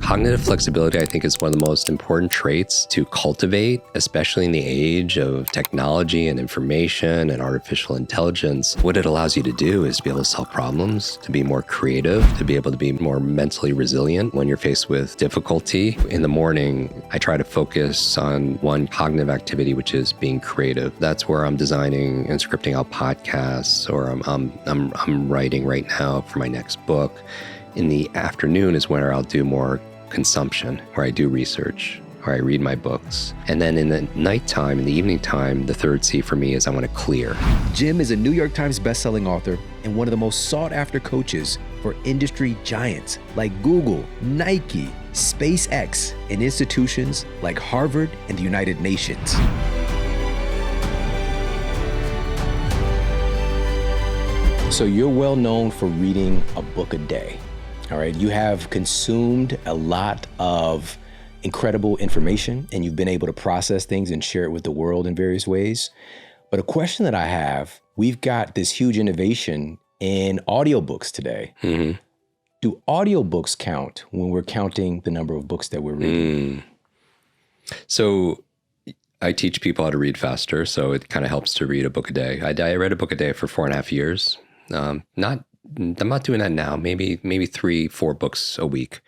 Cognitive flexibility, I think, is one of the most important traits to cultivate, especially in the age of technology and information and artificial intelligence. What it allows you to do is to be able to solve problems, to be more creative, to be able to be more mentally resilient when you're faced with difficulty. In the morning, I try to focus on one cognitive activity, which is being creative. That's where I'm designing and scripting out podcasts, or I'm writing right now for my next book. In the afternoon is where I'll do more consumption, where I do research, where I read my books. And then in the nighttime, in the evening time, the third C for me is I want to clear. Jim is a New York Times bestselling author and one of the most sought-after coaches for industry giants like Google, Nike, SpaceX, and institutions like Harvard and the United Nations. So you're well known for reading a book a day. All right, you have consumed a lot of incredible information and you've been able to process things and share it with the world in various ways. But a question that I have, we've got this huge innovation in audiobooks today. Mm-hmm. Do audiobooks count when we're counting the number of books that we're reading? So I teach people how to read faster, so it kind of helps to read a book a day. I read a book a day for 4.5 years. I'm not doing that now. Maybe 3-4 books a week.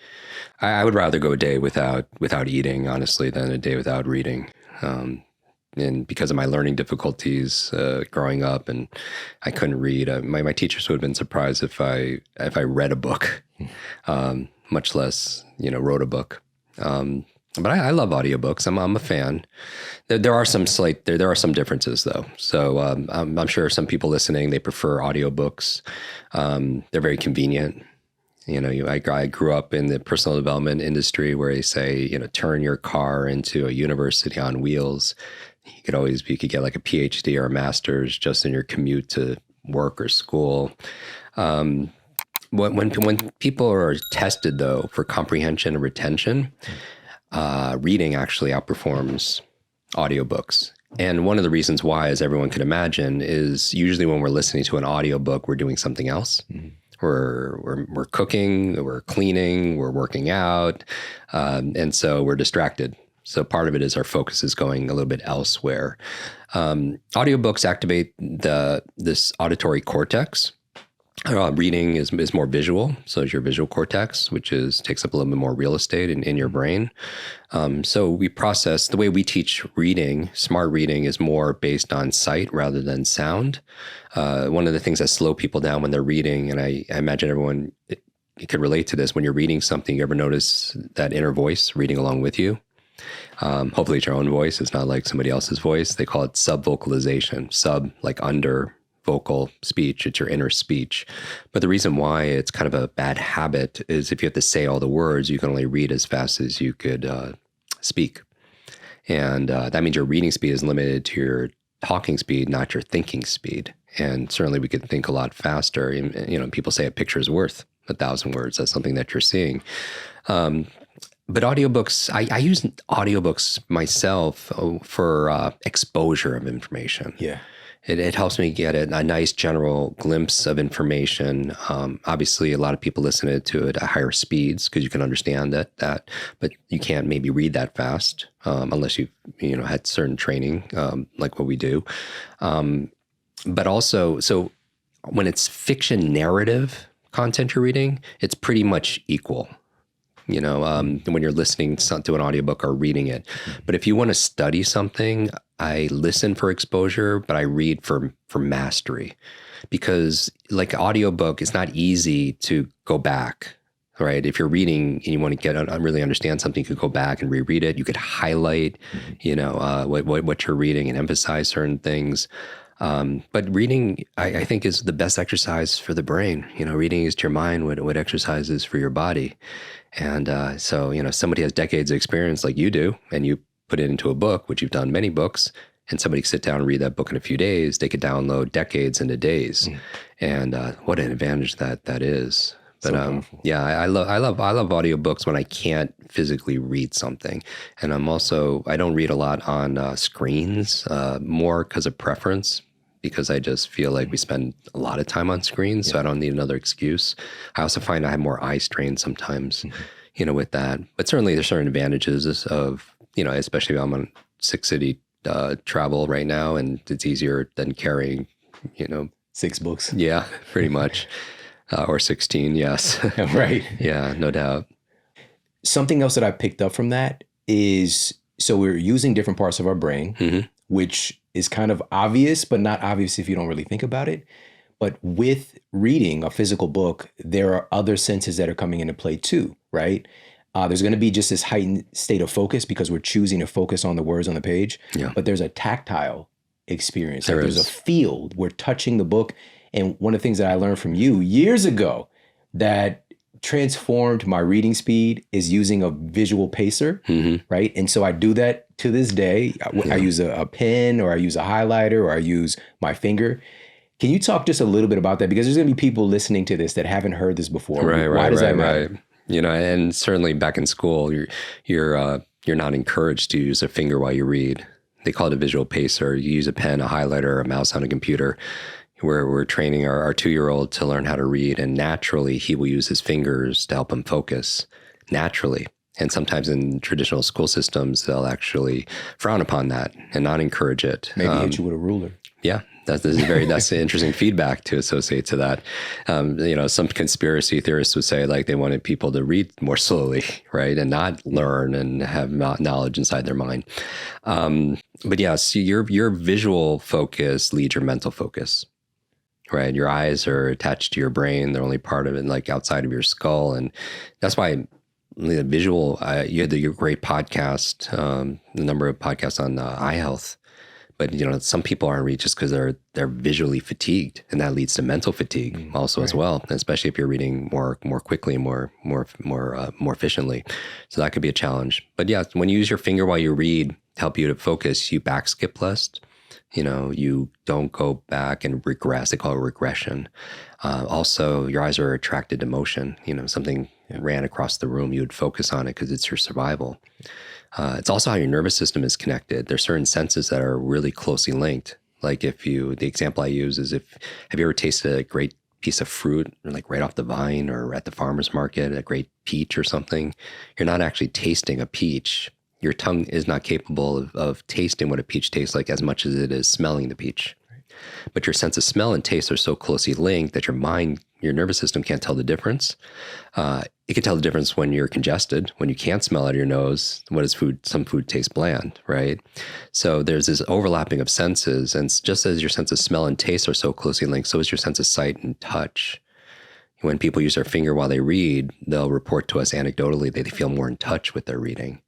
I would rather go a day without eating, honestly, than a day without reading. And because of my learning difficulties growing up, and I couldn't read. My teachers would have been surprised if I read a book, much less wrote a book. But I love audiobooks. I'm a fan. There are some differences though. So I'm sure some people listening, they prefer audiobooks. They're very convenient. I grew up in the personal development industry where they say, turn your car into a university on wheels. You could get like a PhD or a master's just in your commute to work or school. When people are tested though for comprehension and retention, reading actually outperforms audiobooks. And one of the reasons why, as everyone can imagine, is usually when we're listening to an audiobook, we're doing something else. Mm-hmm. We're cooking, we're cleaning, we're working out, and so we're distracted. So part of it is our focus is going a little bit elsewhere. Audiobooks activate this auditory cortex. Reading is more visual, so is your visual cortex, which takes up a little bit more real estate in your brain. So we process, the way we teach reading, smart reading, is more based on sight rather than sound. One of the things that slow people down when they're reading, and I imagine everyone could relate to this, when you're reading something, you ever notice that inner voice reading along with you? Hopefully it's your own voice, it's not like somebody else's voice. They call it subvocalization, sub like under, vocal speech, it's your inner speech. But the reason why it's kind of a bad habit is if you have to say all the words, you can only read as fast as you could speak. And that means your reading speed is limited to your talking speed, not your thinking speed. And certainly we could think a lot faster. People say a picture is worth 1,000 words. That's something that you're seeing. But audiobooks, I use audiobooks myself for exposure of information. Yeah. It helps me get a nice general glimpse of information. Obviously, a lot of people listen to it at higher speeds because you can understand that, but you can't maybe read that fast unless you've had certain training like what we do. But also, so when it's fiction narrative content you're reading, it's pretty much equal. When you're listening to an audiobook or reading it. But if you want to study something, I listen for exposure, but I read for mastery. Because like audiobook, it's not easy to go back, right? If you're reading and you want to really understand something, you could go back and reread it. You could highlight, what you're reading and emphasize certain things. But reading, I think, is the best exercise for the brain. Reading is to your mind what exercise is for your body. And so, somebody has decades of experience like you do, and you put it into a book, which you've done many books, and somebody sit down and read that book in a few days, they could download decades into days. And what an advantage that is. But I love audiobooks when I can't physically read something. And I don't read a lot on screens, more because of preference, because I just feel like we spend a lot of time on screens, so I don't need another excuse. I also find I have more eye strain sometimes. with that. But certainly there's certain advantages of, especially if I'm on 6-city travel right now, and it's easier than carrying, 6 books. Yeah, pretty much. Or 16, yes. Right. Yeah, no doubt. Something else that I picked up from that is, so we're using different parts of our brain, which is kind of obvious, but not obvious if you don't really think about it. But with reading a physical book, there are other senses that are coming into play too, right? There's going to be just this heightened state of focus because we're choosing to focus on the words on the page. Yeah. But there's a tactile experience. There's a feel. We're touching the book. And one of the things that I learned from you years ago that transformed my reading speed is using a visual pacer, right? And so I do that to this day. I use a pen, or I use a highlighter, or I use my finger. Can you talk just a little bit about that? Because there's going to be people listening to this that haven't heard this before. Why does that matter? And certainly back in school, you're not encouraged to use a finger while you read. They call it a visual pacer. You use a pen, a highlighter, a mouse on a computer. Where we're training our 2-year-old to learn how to read, and naturally he will use his fingers to help him focus naturally. And sometimes in traditional school systems, they'll actually frown upon that and not encourage it. Maybe hit you with a ruler. Yeah. That's interesting feedback to associate to that. Some conspiracy theorists would say like they wanted people to read more slowly, right, and not learn and have knowledge inside their mind. But yes, your visual focus leads your mental focus, right? Your eyes are attached to your brain; they're only part of it, like outside of your skull, and that's why the visual. You had your great podcast, the number of podcasts on eye health. But some people aren't read just because they're visually fatigued, and that leads to mental fatigue also as well, especially if you're reading more quickly and more efficiently. So that could be a challenge. But yeah, when you use your finger while you read to help you to focus, you back skip less. You don't go back and regress. They call it regression. Also, your eyes are attracted to motion. Something ran across the room, you would focus on it because it's your survival. It's also how your nervous system is connected. There's certain senses that are really closely linked. Like the example I use is have you ever tasted a great piece of fruit, like right off the vine or at the farmer's market, a great peach or something? You're not actually tasting a peach. Your tongue is not capable of tasting what a peach tastes like as much as it is smelling the peach. But your sense of smell and taste are so closely linked that your nervous system can't tell the difference. It can tell the difference when you're congested, when you can't smell out of your nose. What is food? Some food tastes bland, right? So there's this overlapping of senses. And just as your sense of smell and taste are so closely linked, so is your sense of sight and touch. When people use their finger while they read, they'll report to us anecdotally that they feel more in touch with their reading.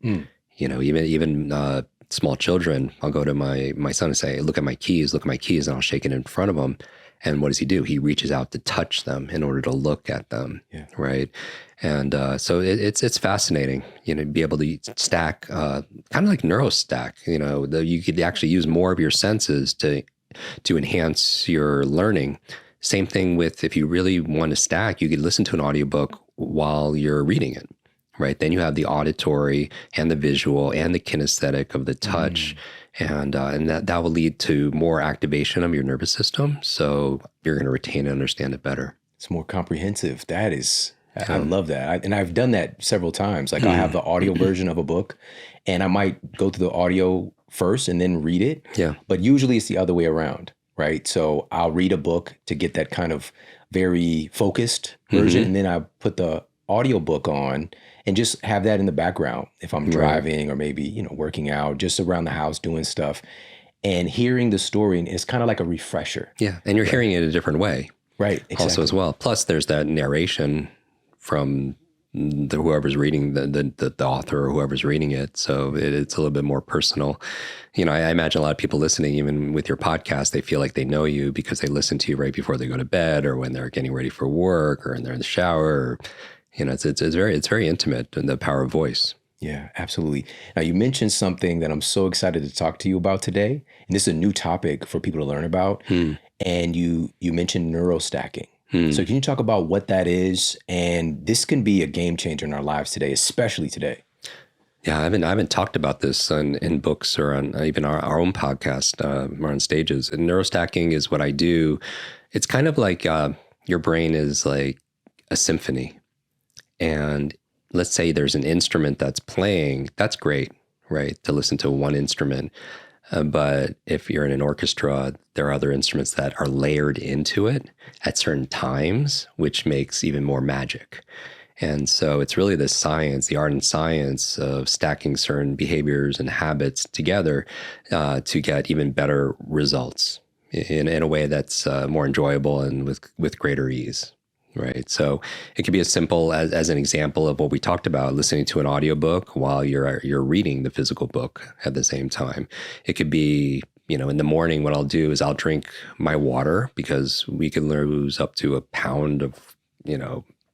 Even small children, I'll go to my son and say, look at my keys, and I'll shake it in front of him. And what does he do? He reaches out to touch them in order to look at them, right? And so it's fascinating, to be able to stack, kind of like Neuro Stack. You could actually use more of your senses to enhance your learning. Same thing with, if you really want to stack, you could listen to an audiobook while you're reading it. Right. Then you have the auditory and the visual and the kinesthetic of the touch. And that will lead to more activation of your nervous system. So you're going to retain and understand it better. It's more comprehensive. I love that. And I've done that several times. Like I'll have the audio version of a book and I might go through the audio first and then read it. Yeah. But usually it's the other way around. Right. So I'll read a book to get that kind of very focused version. And then I put the audiobook on and just have that in the background if I'm driving or maybe, working out, just around the house doing stuff, and hearing the story is kind of like a refresher. Yeah. And you're hearing it a different way. Right. Exactly. Also as well. Plus there's that narration from whoever's reading, the author or whoever's reading it. So it's a little bit more personal. I imagine a lot of people listening, even with your podcast, they feel like they know you because they listen to you right before they go to bed or when they're getting ready for work or when they're in the shower. Or, it's very intimate, and the power of voice. Yeah, absolutely. Now, you mentioned something that I'm so excited to talk to you about today, and this is a new topic for people to learn about. And you mentioned neuro stacking. So can you talk about what that is? And this can be a game changer in our lives today, especially today. Yeah, I haven't talked about this in books or on even our own podcast or on stages. And neuro stacking is what I do. It's kind of like your brain is like a symphony. And let's say there's an instrument that's playing, that's great, right? To listen to one instrument. But if you're in an orchestra, there are other instruments that are layered into it at certain times, which makes even more magic. And so it's really the science, the art and science of stacking certain behaviors and habits together to get even better results in a way that's more enjoyable and with greater ease. Right. So it could be as simple as an example of what we talked about, listening to an audiobook while you're reading the physical book at the same time. It could be, in the morning, what I'll do is I'll drink my water, because we can lose up to a pound of,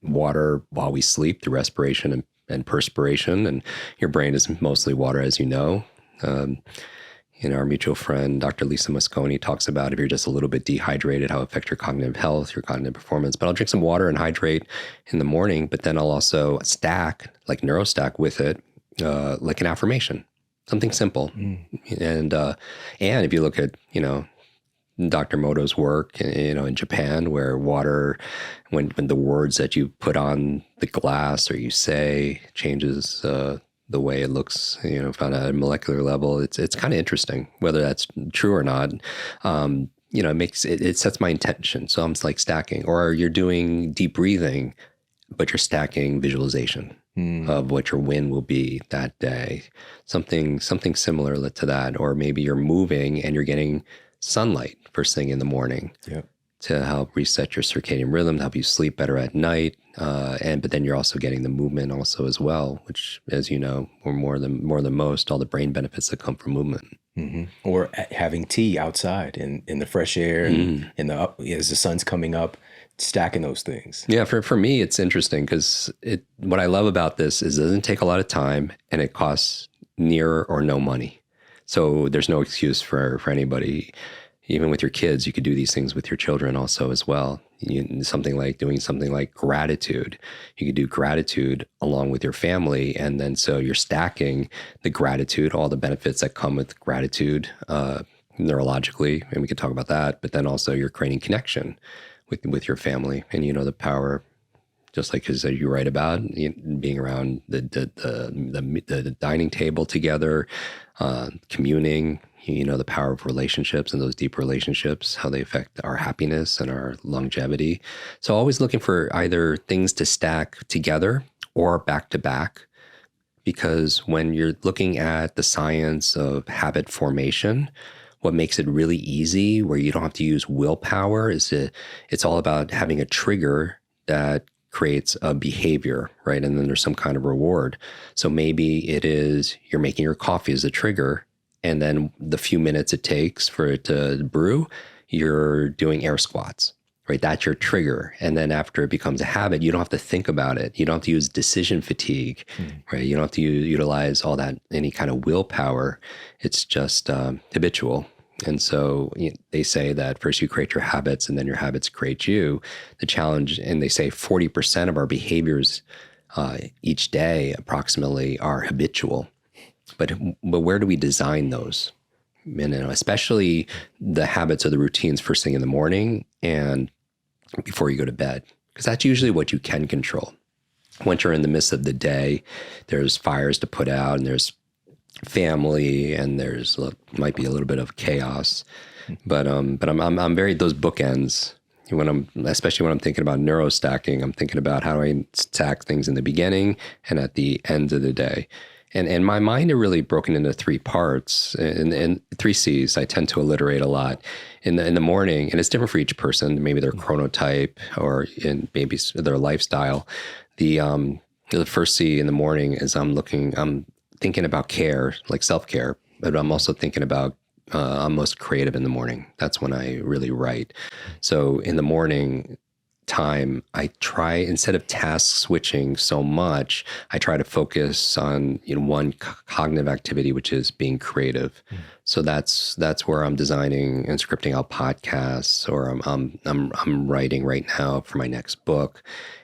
water while we sleep through respiration and perspiration. And your brain is mostly water, as you know. Our mutual friend, Dr. Lisa Mosconi, talks about if you're just a little bit dehydrated, how it affects your cognitive health, your cognitive performance. But I'll drink some water and hydrate in the morning, but then I'll also stack, like Neuro Stack with it, like an affirmation, something simple. And if you look at, Dr. Moto's work, in Japan, where water, when the words that you put on the glass or you say changes the way it looks, on a molecular level, it's kind of interesting, whether that's true or not. It sets my intention. So I'm like stacking, or you're doing deep breathing, but you're stacking visualization of what your win will be that day. Something similar to that. Or maybe you're moving and you're getting sunlight first thing in the morning. Yep. To help reset your circadian rhythm, to help you sleep better at night. But then you're also getting the movement also as well, which, as you know, or more than most, all the brain benefits that come from movement. Mm-hmm. Or having tea outside in the fresh air and as the sun's coming up, stacking those things. Yeah, for me, it's interesting because what I love about this is it doesn't take a lot of time and it costs near or no money. So there's no excuse for anybody. Even with your kids, you could do these things with your children also as well. Doing something like gratitude. You could do gratitude along with your family. And then so you're stacking the gratitude, all the benefits that come with gratitude neurologically. And we could talk about that. But then also you're creating connection with your family. And the power, just like as you write about, being around the dining table together, communing, the power of relationships and those deep relationships, how they affect our happiness and our longevity. So always looking for either things to stack together or back to back, because when you're looking at the science of habit formation, what makes it really easy, where you don't have to use willpower, is it's all about having a trigger that creates a behavior, right? And then there's some kind of reward. So maybe it is you're making your coffee as a trigger, and then the few minutes it takes for it to brew, you're doing air squats, right? That's your trigger. And then after it becomes a habit, you don't have to think about it. You don't have to use decision fatigue, right? You don't have to utilize all that, any kind of willpower. It's just habitual. And so they say that first you create your habits and then your habits create you. The challenge, and they say 40% of our behaviors each day approximately are habitual. But where do we design those? And especially the habits or the routines first thing in the morning and before you go to bed, because that's usually what you can control. Once you're in the midst of the day, there's fires to put out and there's family and there's might be a little bit of chaos. But I'm very, those bookends. Especially when I'm thinking about neuro stacking, I'm thinking about how do I stack things in the beginning and at the end of the day. And my mind are really broken into three parts and three C's. I tend to alliterate a lot in the morning, and it's different for each person. Maybe their chronotype or maybe their lifestyle. The first C in the morning is I'm thinking about care, like self-care, but I'm also thinking about I'm most creative in the morning. That's when I really write. So in the morning time, I try, instead of task switching so much, I try to focus on one cognitive activity, which is being creative. So that's where I'm designing and scripting out podcasts, or I'm writing right now for my next book.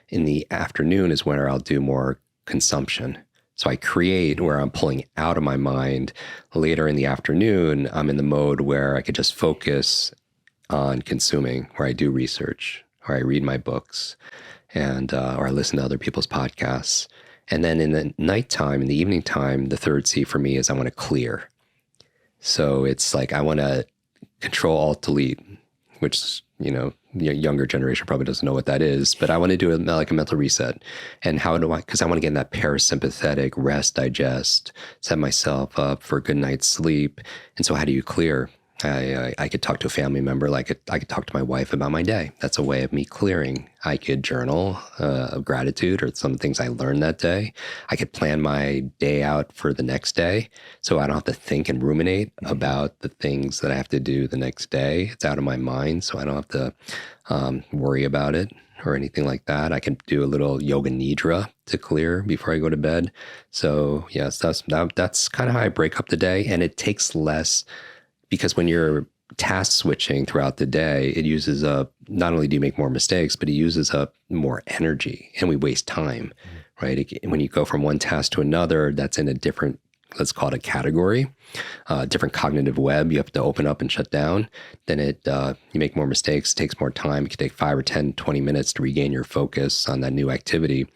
In the afternoon is where I'll do more consumption. So I create where I'm pulling out of my mind. Later in the afternoon, I'm in the mode where I could just focus on consuming, where I do research, or I read my books, and or I listen to other people's podcasts. And then in the nighttime, in the evening time, the third C for me is I want to clear. So it's like I want to Control Alt Delete, which, the younger generation probably doesn't know what that is, but I want to do like a mental reset. And how do I, because I want to get in that parasympathetic rest, digest, set myself up for a good night's sleep. And so how do you clear? I could talk to a family member, like I could talk to my wife about my day. That's a way of me clearing. I could journal of gratitude or some things I learned that day. I could plan my day out for the next day, so I don't have to think and ruminate about the things that I have to do the next day. It's out of my mind, so I don't have to worry about it or anything like that. I can do a little yoga nidra to clear before I go to bed. So yes, that's kind of how I break up the day, and it takes less. Because when you're task switching throughout the day, it uses up, not only do you make more mistakes, but it uses up more energy, and we waste time, right? When you go from one task to another, that's in a different, let's call it a category, different cognitive web you have to open up and shut down. Then you make more mistakes, it takes more time. It can take 5 or 10, 20 minutes to regain your focus on that new activity.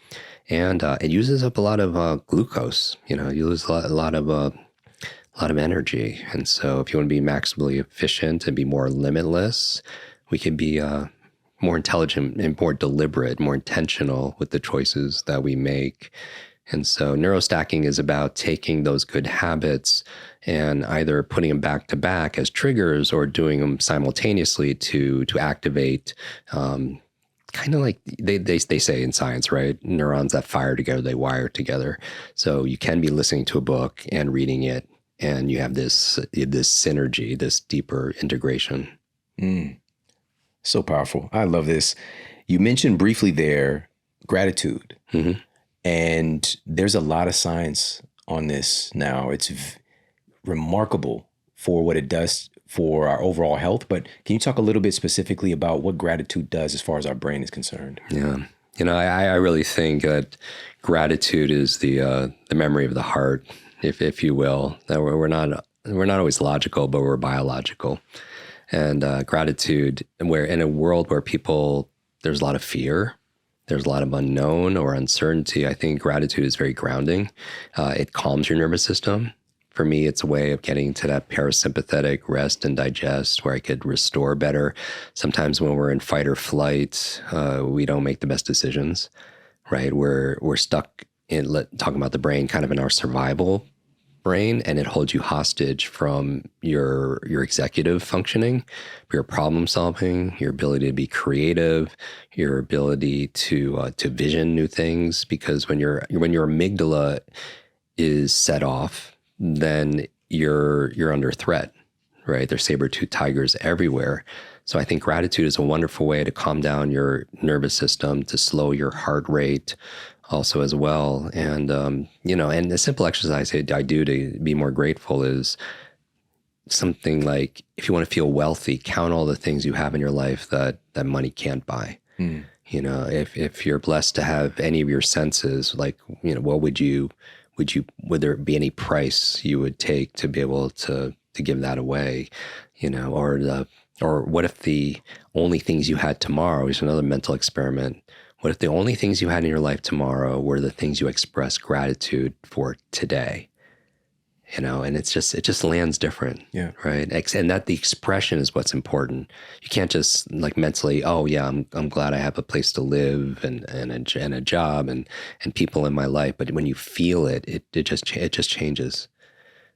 And it uses up a lot of glucose, you lose a lot of energy. And so if you want to be maximally efficient and be more limitless, we can be more intelligent and more deliberate, more intentional with the choices that we make. And so neurostacking is about taking those good habits and either putting them back to back as triggers or doing them simultaneously to activate kind of like they say in science, right? Neurons that fire together, they wire together. So you can be listening to a book and reading it, and you have this synergy, this deeper integration. So powerful. I love this. You mentioned briefly there gratitude. Mm-hmm. And there's a lot of science on this now. It's remarkable for what it does for our overall health. But can you talk a little bit specifically about what gratitude does as far as our brain is concerned? Yeah. I really think that gratitude is the memory of the heart, if you will. That we're not always logical, but we're biological. And gratitude, where in a world where there's a lot of fear, there's a lot of unknown or uncertainty, I think gratitude is very grounding. It calms your nervous system. For me, it's a way of getting to that parasympathetic rest and digest where I could restore better. Sometimes when we're in fight or flight, we don't make the best decisions, right? We're stuck in talking about the brain kind of in our survival brain, and it holds you hostage from your executive functioning, your problem solving, your ability to be creative, your ability to vision new things. Because when your amygdala is set off, then you're under threat, right? There's saber-toothed tigers everywhere. So I think gratitude is a wonderful way to calm down your nervous system, to slow your heart rate also as well. And, and the simple exercise I do to be more grateful is something like, if you want to feel wealthy, count all the things you have in your life that money can't buy. If you're blessed to have any of your senses, like, what would would there be any price you would take to be able to give that away, or what if the only things you had tomorrow is another mental experiment. What if the only things you had in your life tomorrow were the things you express gratitude for today? And it just lands different, right? And that the expression is what's important. You can't just like mentally, oh yeah, I'm glad I have a place to live and a job and people in my life. But when you feel it, it just changes.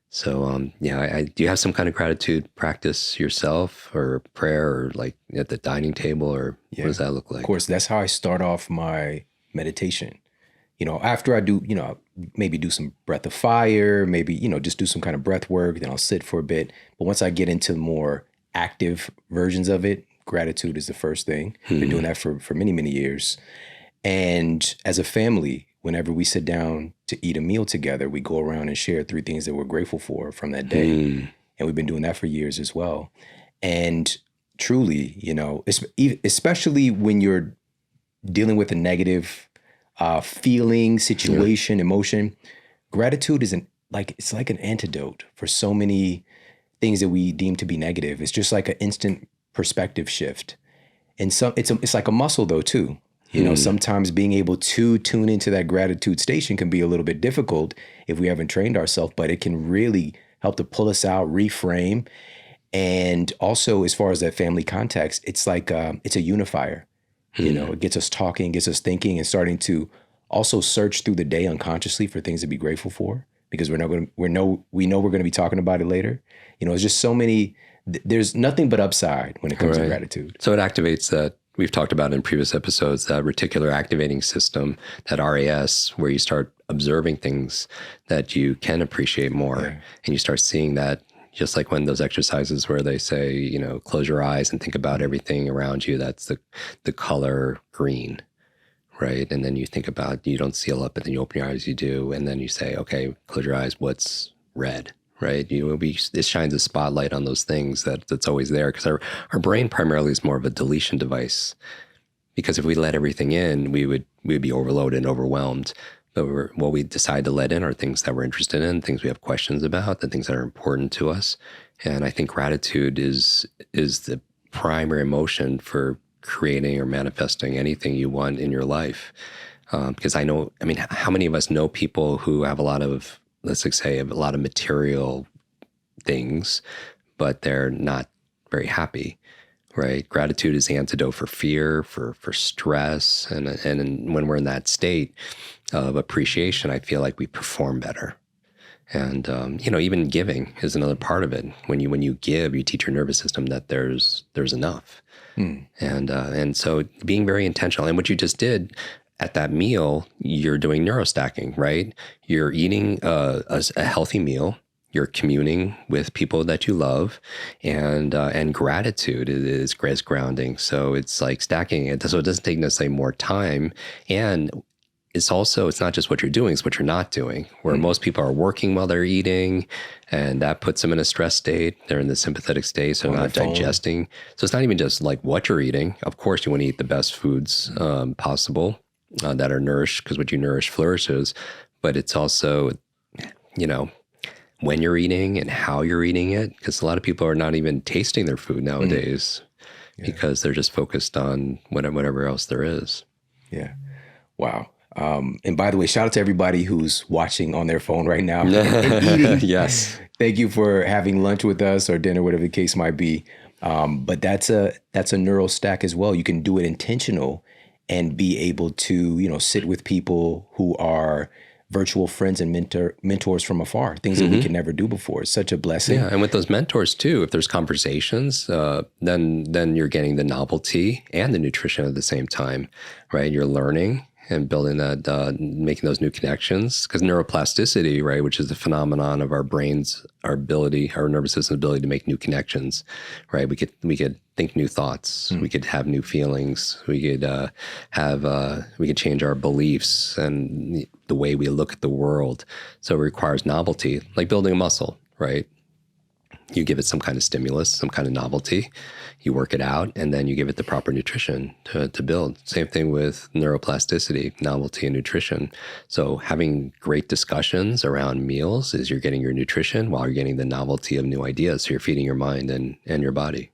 So do you have some kind of gratitude practice yourself, or prayer, or like at the dining table, or what does that look like? Of course, that's how I start off my meditation. After I do, maybe do some breath of fire, maybe, just do some kind of breath work, then I'll sit for a bit. But once I get into more active versions of it, gratitude is the first thing. Been doing that for many, many years. And as a family, whenever we sit down to eat a meal together, we go around and share 3 things that we're grateful for from that day. And we've been doing that for years as well. And truly, especially when you're dealing with a negative feeling, situation, emotion, gratitude is it's like an antidote for so many things that we deem to be negative. It's just like an instant perspective shift. And so it's like a muscle though too. You know, sometimes being able to tune into that gratitude station can be a little bit difficult if we haven't trained ourselves, but it can really help to pull us out, reframe. And also, as far as that family context, it's like it's a unifier. You know, it gets us talking, gets us thinking, and starting to also search through the day unconsciously for things to be grateful for, because we know we're going to be talking about it later. You know, it's just so many. There's nothing but upside when it comes to gratitude. So it activates that. We've talked about in previous episodes, that reticular activating system, that RAS, where you start observing things that you can appreciate more, and you start seeing that. Just like when those exercises where they say, you know, close your eyes and think about everything around you, that's the color green, right? And then you think about, you don't seal up, and then you open your eyes, you do. And then you say, okay, close your eyes, what's red, right? It shines a spotlight on those things that's always there, because our brain primarily is more of a deletion device. Because if we let everything in, we'd be overloaded and overwhelmed. But what we decide to let in are things that we're interested in, things we have questions about, the things that are important to us. And I think gratitude is the primary emotion for creating or manifesting anything you want in your life. Because how many of us know people who have a lot of, let's say, a lot of material things, but they're not very happy. Right. Gratitude is the antidote for fear, for stress. And when we're in that state of appreciation, I feel like we perform better. And, even giving is another part of it. When you give, you teach your nervous system that there's enough. And so being very intentional. And what you just did at that meal, you're doing neuro stacking, right? You're eating a healthy meal. You're communing with people that you love, and gratitude is grounding. So it's like stacking it. So it doesn't take necessarily more time. And it's not just what you're doing, it's what you're not doing. Where most people are working while they're eating, and that puts them in a stress state. They're in the sympathetic state, so they're not digesting. So it's not even just like what you're eating. Of course, you want to eat the best foods possible that are nourished, because what you nourish flourishes. But it's also, when you're eating and how you're eating it, because a lot of people are not even tasting their food nowadays because they're just focused on whatever else there is. Yeah. Wow. And by the way, shout out to everybody who's watching on their phone right now and eating. Yes. Thank you for having lunch with us or dinner, whatever the case might be. But that's a neural stack as well. You can do it intentional and be able to, sit with people who are virtual friends and mentors from afar, things that we could never do before. It's such a blessing. Yeah, and with those mentors too, if there's conversations, then you're getting the novelty and the nutrition at the same time, right? You're learning and building that, making those new connections. Because neuroplasticity, right, which is the phenomenon of our brains, our nervous system's ability to make new connections, right? We could think new thoughts. We could have new feelings. We could change our beliefs and the way we look at the world. So it requires novelty, like building a muscle, right? You give it some kind of stimulus, some kind of novelty, you work it out, and then you give it the proper nutrition to build. Same thing with neuroplasticity, novelty and nutrition. So having great discussions around meals is you're getting your nutrition while you're getting the novelty of new ideas. So you're feeding your mind and your body.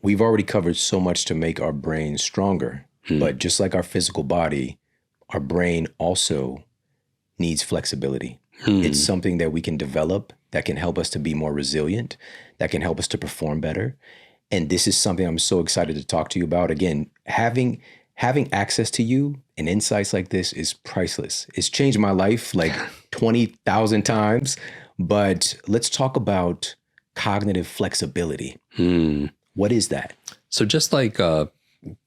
We've already covered so much to make our brain stronger, but just like our physical body, our brain also needs flexibility. It's something that we can develop that can help us to be more resilient, that can help us to perform better. And this is something I'm so excited to talk to you about. Again, having access to you and insights like this is priceless. It's changed my life like 20,000 times. But let's talk about cognitive flexibility. What is that? So just like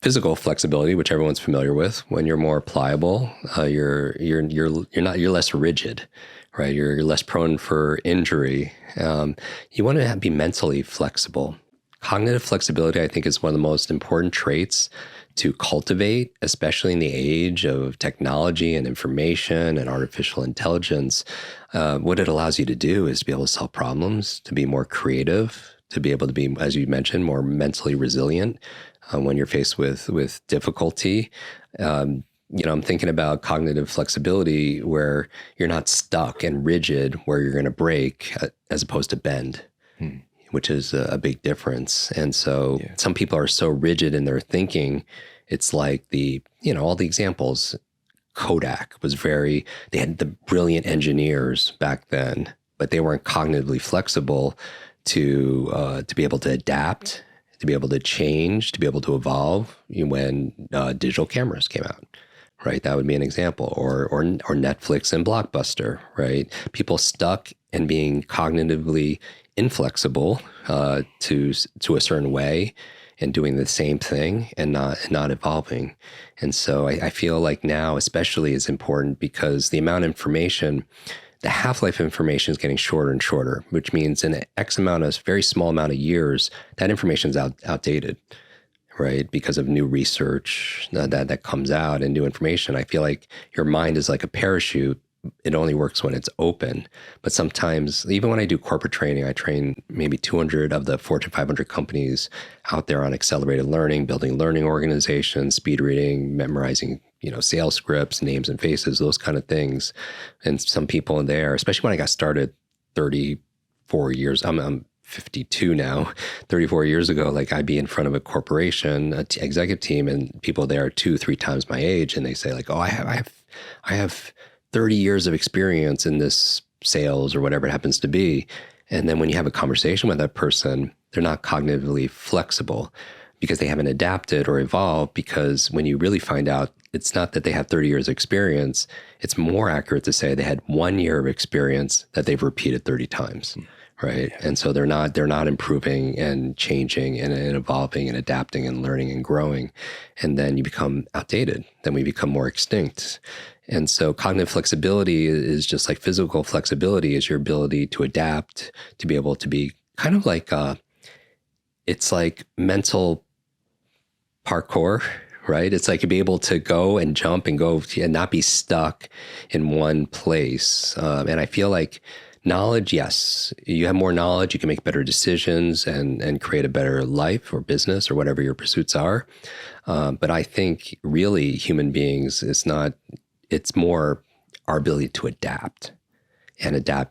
physical flexibility, which everyone's familiar with, when you're more pliable, you're less rigid, right? You're less prone for injury. You want to be mentally flexible. Cognitive flexibility, I think, is one of the most important traits to cultivate, especially in the age of technology and information and artificial intelligence. What it allows you to do is to be able to solve problems, to be more creative, to be able to be, as you mentioned, more mentally resilient when you're faced with difficulty. I'm thinking about cognitive flexibility where you're not stuck and rigid where you're going to break as opposed to bend, which is a big difference. And so some people are so rigid in their thinking, It's like all the examples. Kodak was they had the brilliant engineers back then, but they weren't cognitively flexible to be able to adapt, to be able to change, to be able to evolve when digital cameras came out. Right, that would be an example, or Netflix and Blockbuster. Right, people stuck in being cognitively inflexible to a certain way, and doing the same thing and not evolving. And so I feel like now, especially, is important because the amount of information, the half-life information is getting shorter and shorter, which means in very small amount of years, that information is outdated. Right, because of new research that comes out and new information. I feel like your mind is like a parachute. It only works when it's open. But sometimes, even when I do corporate training, I train maybe 200 of the Fortune 500 companies out there on accelerated learning, building learning organizations, speed reading, memorizing, sales scripts, names and faces, those kind of things. And some people in there, especially when I got started 34 years, I'm 52 now, 34 years ago, like I'd be in front of a corporation, executive team, and people there are 2-3 times my age. And they say like, oh, I have 30 years of experience in this sales or whatever it happens to be. And then when you have a conversation with that person, they're not cognitively flexible because they haven't adapted or evolved. Because when you really find out, it's not that they have 30 years of experience. It's more accurate to say they had 1 year of experience that they've repeated 30 times. Right. And so they're not improving and changing and evolving and adapting and learning and growing. And then you become outdated. Then we become more extinct. And so cognitive flexibility is just like physical flexibility, is your ability to adapt, to be able to be kind of like, it's like mental parkour, right? It's like to be able to go and jump and go and not be stuck in one place. And I feel like knowledge, yes, you have more knowledge, you can make better decisions and create a better life or business or whatever your pursuits are. But I think really human beings, it's more our ability to adapt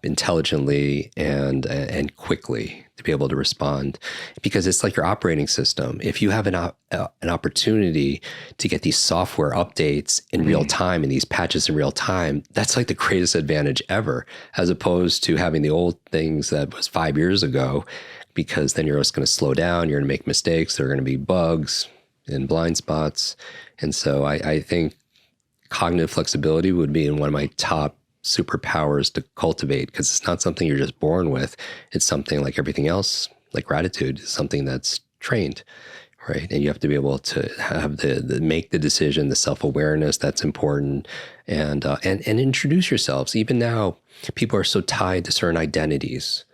intelligently and quickly to be able to respond, because it's like your operating system. If you have an opportunity to get these software updates in real time and these patches in real time, that's like the greatest advantage ever, as opposed to having the old things that was 5 years ago, because then you're just going to slow down, you're going to make mistakes, there are going to be bugs and blind spots. And so I think cognitive flexibility would be in one of my top superpowers to cultivate, because it's not something you're just born with. It's something like everything else, like gratitude, is something that's trained, right? And you have to be able to have make the decision, the self-awareness that's important, and introduce yourselves. Even now, people are so tied to certain identities,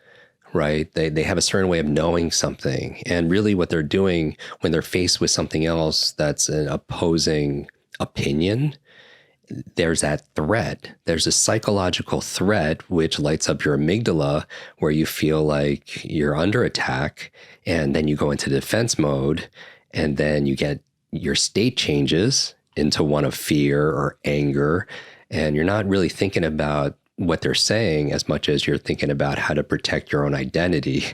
right? They have a certain way of knowing something, and really what they're doing when they're faced with something else that's an opposing opinion, there's that thread. There's a psychological thread which lights up your amygdala, where you feel like you're under attack, and then you go into defense mode, and then your state changes into one of fear or anger, and you're not really thinking about what they're saying as much as you're thinking about how to protect your own identity,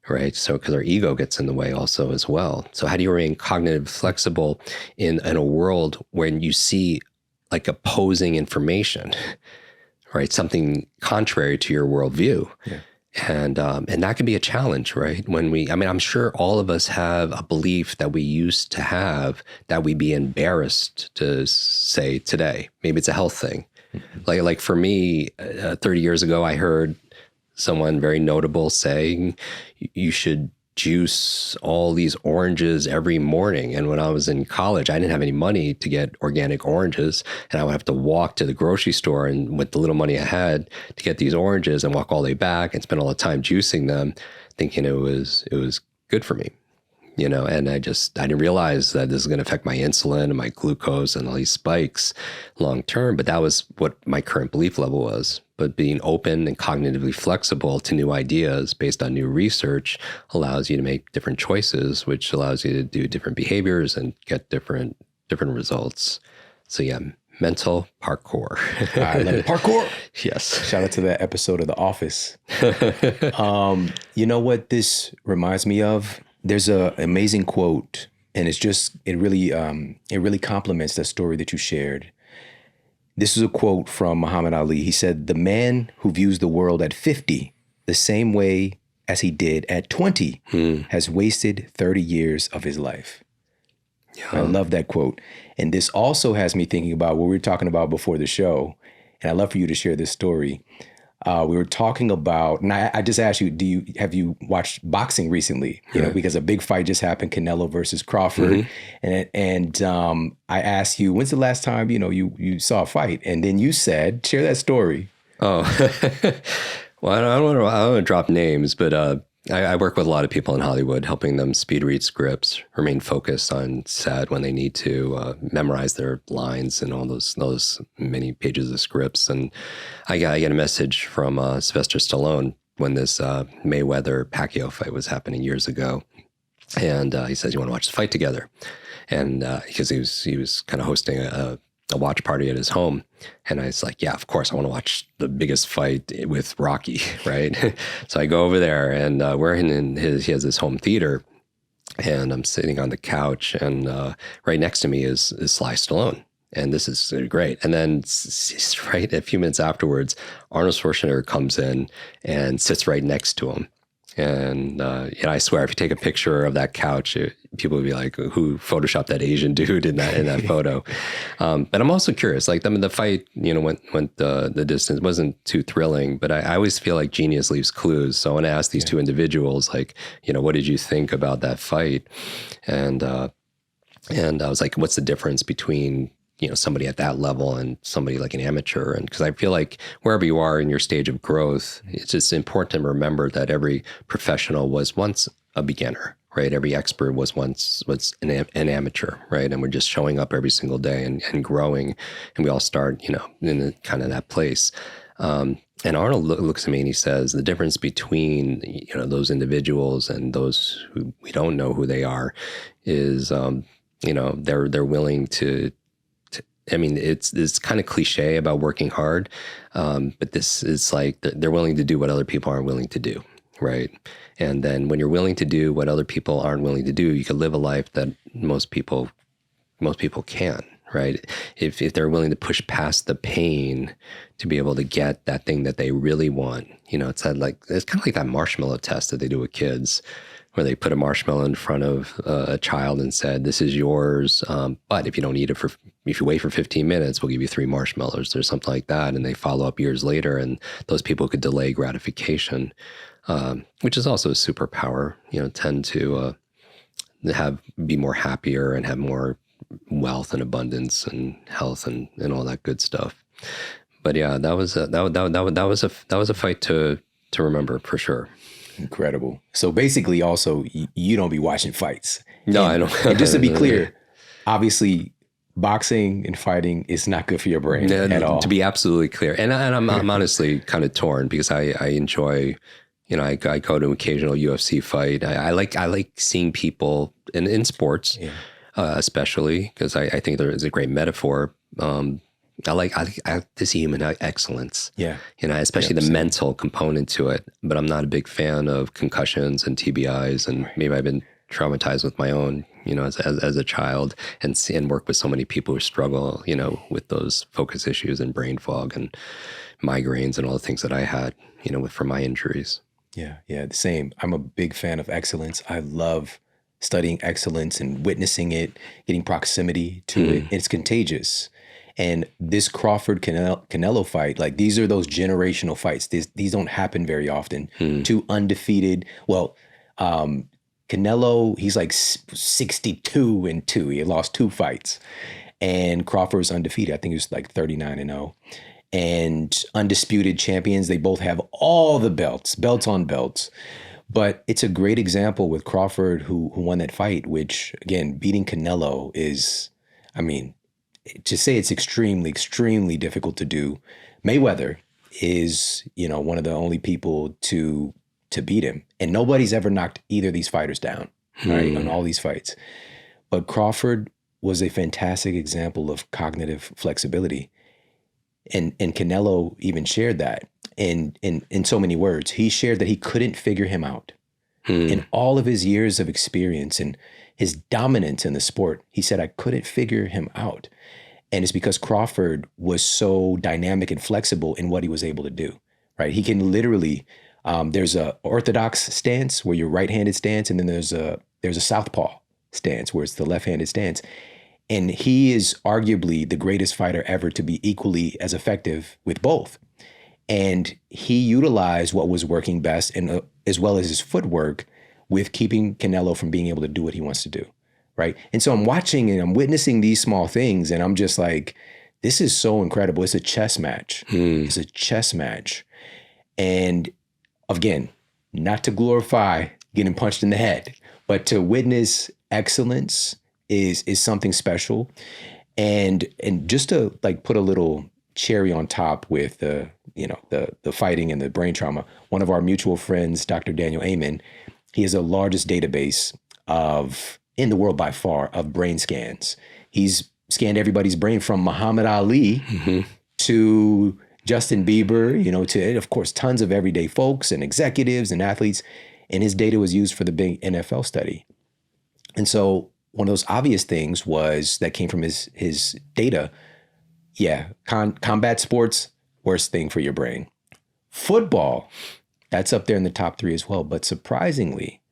right? So because our ego gets in the way also as well. So how do you remain cognitive flexible in a world when you see like opposing information, right? Something contrary to your worldview. Yeah. And that can be a challenge, right? I'm sure all of us have a belief that we used to have that we'd be embarrassed to say today. Maybe it's a health thing. Mm-hmm. Like for me, 30 years ago, I heard someone very notable saying, you should juice all these oranges every morning. And when I was in college, I didn't have any money to get organic oranges, and I would have to walk to the grocery store and with the little money I had to get these oranges and walk all the way back and spend all the time juicing them, thinking it was good for me, and I didn't realize that this is going to affect my insulin and my glucose and all these spikes long term. But that was what my current belief level was. But being open and cognitively flexible to new ideas based on new research allows you to make different choices, which allows you to do different behaviors and get different results. So yeah, mental parkour. I love it. Parkour. Yes. Shout out to that episode of The Office. You know what this reminds me of? There's an amazing quote And it really complements that story that you shared. This is a quote from Muhammad Ali. He said, "The man who views the world at 50 the same way as he did at 20 has wasted 30 years of his life." Yeah. I love that quote. And this also has me thinking about what we were talking about before the show. And I'd love for you to share this story. We were talking about, and I just asked you, have you watched boxing recently? You know, because a big fight just happened, Canelo versus Crawford. And I asked you, when's the last time, you saw a fight? And then you said, share that story. Oh, well, I don't want to drop names, but I work with a lot of people in Hollywood, helping them speed read scripts, remain focused on set when they need to, memorize their lines and all those many pages of scripts. And I get a message from Sylvester Stallone when this Mayweather-Pacquiao fight was happening years ago. And he says, "You want to watch the fight together?" And because he was kind of hosting a watch party at his home. And I was like, yeah, of course, I want to watch the biggest fight with Rocky, right? So I go over there, and he has this home theater, and I'm sitting on the couch, and right next to me is Sly Stallone. And this is great. And then right a few minutes afterwards, Arnold Schwarzenegger comes in and sits right next to him. And I swear, if you take a picture of that couch, people would be like, "Who photoshopped that Asian dude in that photo?" But I'm also curious. Like the fight, went the distance. It wasn't too thrilling, but I always feel like genius leaves clues. So I want to ask these two individuals, like, what did you think about that fight? And I was like, what's the difference between somebody at that level and somebody like an amateur? And because I feel like wherever you are in your stage of growth, it's just important to remember that every professional was once a beginner, right? Every expert was once an amateur, right? And we're just showing up every single day and growing, and we all start, in kind of that place. And Arnold looks at me and he says, the difference between, those individuals and those who we don't know who they are is, they're willing to, I mean, it's kind of cliche about working hard, but this is like they're willing to do what other people aren't willing to do, right? And then when you're willing to do what other people aren't willing to do, you can live a life that most people can, right? If they're willing to push past the pain to be able to get that thing that they really want, it's kind of like that marshmallow test that they do with kids, where they put a marshmallow in front of a child and said, "This is yours, but if you don't eat it if you wait for 15 minutes, we'll give you 3 marshmallows," or something like that. And they follow up years later, and those people could delay gratification, which is also a superpower. Tend to be more happier and have more wealth and abundance and health and all that good stuff. But yeah, that was a fight to remember for sure. Incredible. So basically, also, you don't be watching fights. No, I don't. And just to be clear, obviously, boxing and fighting is not good for your brain at all. To be absolutely clear. And I'm honestly kind of torn because I enjoy, I go to an occasional UFC fight. I like seeing people in sports, especially because I think there is a great metaphor. I like to see human excellence. Yeah. Especially the mental component to it. But I'm not a big fan of concussions and TBIs, and maybe I've been traumatized with my own, as a child, and work with so many people who struggle, with those focus issues and brain fog and migraines and all the things that I had, from my injuries. Yeah, the same. I'm a big fan of excellence. I love studying excellence and witnessing it, getting proximity to it. It's contagious. And this Crawford-Canelo fight, like these are those generational fights. These don't happen very often. Two undefeated. Well, Canelo, he's like 62-2. He had lost 2 fights. And Crawford's undefeated. I think he was like 39-0. And undisputed champions. They both have all the belts on belts. But it's a great example with Crawford who won that fight, which, again, beating Canelo is, to say it's extremely, extremely difficult to do. Mayweather is, one of the only people to beat him. And nobody's ever knocked either of these fighters down, right, on all these fights. But Crawford was a fantastic example of cognitive flexibility. And Canelo even shared that in so many words. He shared that he couldn't figure him out. In all of his years of experience and his dominance in the sport, he said, I couldn't figure him out. And it's because Crawford was so dynamic and flexible in what he was able to do, right? He can literally, there's a orthodox stance where you're right-handed stance, and then there's a southpaw stance where it's the left-handed stance. And he is arguably the greatest fighter ever to be equally as effective with both. And he utilized what was working best, and as well as his footwork, with keeping Canelo from being able to do what he wants to do. Right. And so I'm watching and I'm witnessing these small things, and I'm just like, this is so incredible. It's a chess match. It's a chess match. And again, not to glorify getting punched in the head, but to witness excellence is something special. And just to like put a little cherry on top with the fighting and the brain trauma, one of our mutual friends, Dr. Daniel Amen, he has the largest database in the world by far of brain scans. He's scanned everybody's brain from Muhammad Ali to Justin Bieber, to, of course, tons of everyday folks and executives and athletes. And his data was used for the big NFL study. And so one of those obvious things that came from his data. Yeah, combat sports, worst thing for your brain. Football, that's up there in the top 3 as well. But surprisingly,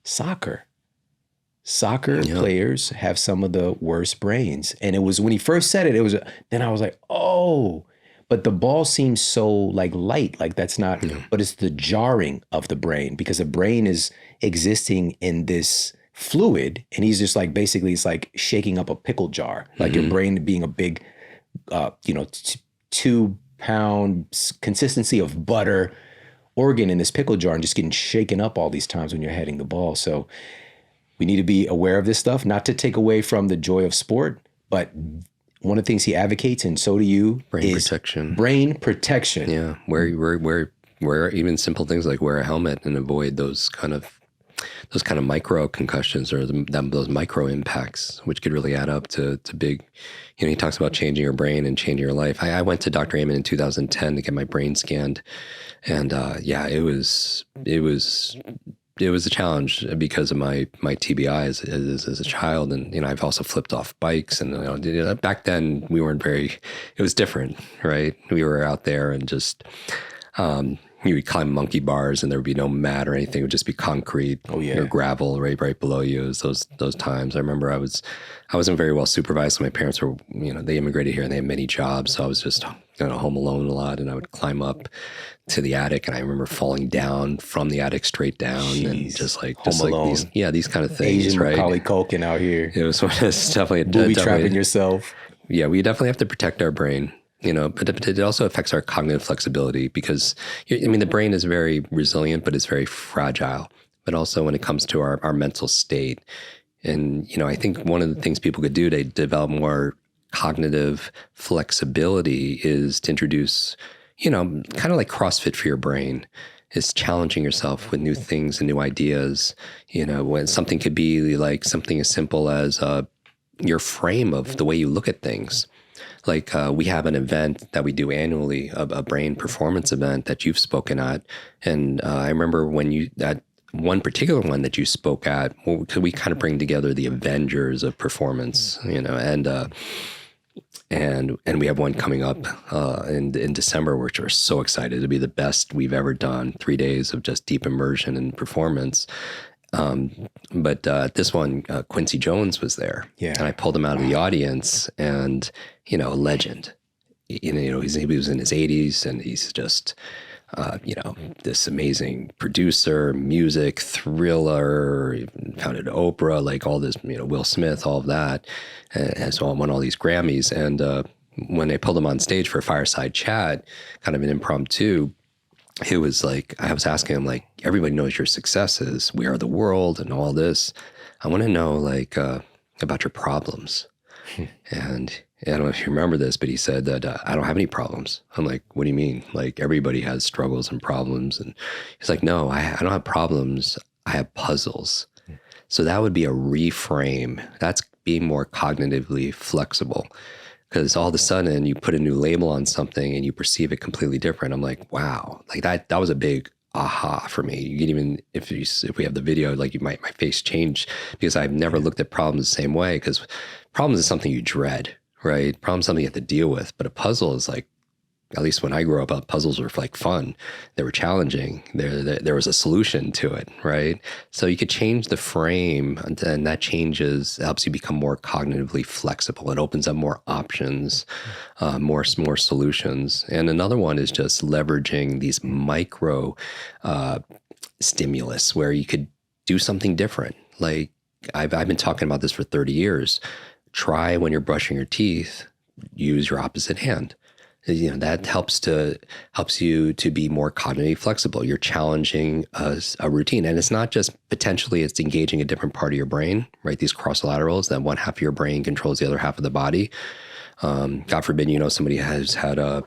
soccer players have some of the worst brains. And it was when he first said it, then I was like, oh, but the ball seems so like light, like that's not, but it's the jarring of the brain, because the brain is existing in this fluid, and he's just like, basically it's like shaking up a pickle jar, like your brain being a big, 2 pound consistency of butter organ in this pickle jar, and just getting shaken up all these times when you're heading the ball. So we need to be aware of this stuff, not to take away from the joy of sport, but one of the things he advocates, and so do you, is brain protection. Yeah, where even simple things like wear a helmet and avoid those kind of micro concussions or those micro impacts, which could really add up to big. He talks about changing your brain and changing your life. I went to Dr. Amen in 2010 to get my brain scanned, and it was a challenge because of my TBI as a child, and I've also flipped off bikes, and back then we weren't it was different, right? We were out there and just. You would climb monkey bars and there would be no mat or anything. It would just be concrete or gravel right below you. It was those times. I remember I wasn't very well supervised. So my parents were, they immigrated here and they had many jobs. So I was just home alone a lot, and I would climb up to the attic, and I remember falling down from the attic straight down. Jeez. And just like alone. These kind of things, Asian right? Macaulay Culkin out here. It was definitely booby trapping yourself. Yeah, we definitely have to protect our brain. But it also affects our cognitive flexibility, because, the brain is very resilient, but it's very fragile. But also when it comes to our mental state. And, I think one of the things people could do to develop more cognitive flexibility is to introduce, kind of like CrossFit for your brain, is challenging yourself with new things and new ideas. When something could be like something as simple as your frame of the way you look at things. Like we have an event that we do annually, a brain performance event that you've spoken at. And I remember that one particular one that you spoke at, we kind of bring together the Avengers of performance, and we have one coming up in December, which we're so excited to be the best we've ever done. 3 days of just deep immersion and performance. But this one, Quincy Jones was there, and I pulled him out of the audience, and a legend. He was in his 80s, and he's just, this amazing producer, music, thriller, founded Oprah, like all this, Will Smith, all of that, and so I won all these Grammys. And when they pulled him on stage for a fireside chat, kind of an impromptu. It was like, I was asking him, like, everybody knows your successes, We Are the World and all this. I want to know, like, about your problems. And I don't know if you remember this, but he said that I don't have any problems. I'm like, what do you mean? Like, everybody has struggles and problems. And he's like, no, I don't have problems. I have puzzles. So that would be a reframe. That's being more cognitively flexible. Because all of a sudden you put a new label on something and you perceive it completely different. I'm like, wow, like that was a big aha for me. You can even, if we have the video, like my face changed because I've never looked at problems the same way, because problems is something you dread, right? Problems is something you have to deal with, but a puzzle is like, at least when I grew up, puzzles were like fun. They were challenging. There was a solution to it, right? So you could change the frame, and that helps you become more cognitively flexible. It opens up more options, more solutions. And another one is just leveraging these micro stimulus where you could do something different. Like I've been talking about this for 30 years. Try when you're brushing your teeth, use your opposite hand. That helps you to be more cognitively flexible. You're challenging a routine. And it's not just potentially, it's engaging a different part of your brain, right? These cross-laterals, that one half of your brain controls the other half of the body. God forbid, somebody has had a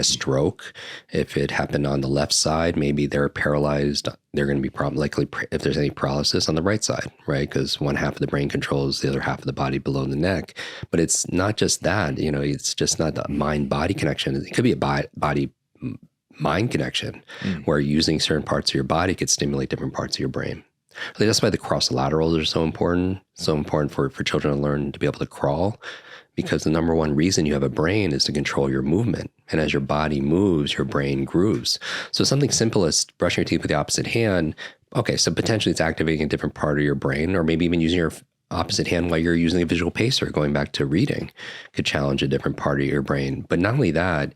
stroke. If it happened on the left side, maybe they're paralyzed. They're going to be likely if there's any paralysis on the right side, right? Because one half of the brain controls the other half of the body below the neck. But it's not just that, it's just not the mind-body connection. It could be a body-mind connection where using certain parts of your body could stimulate different parts of your brain. I think that's why the cross-laterals are so important. So important for children to learn to be able to crawl. Because the number one reason you have a brain is to control your movement. And as your body moves, your brain grooves. So something simple as brushing your teeth with the opposite hand, okay, so potentially it's activating a different part of your brain, or maybe even using your opposite hand while you're using a visual pacer, going back to reading, could challenge a different part of your brain. But not only that,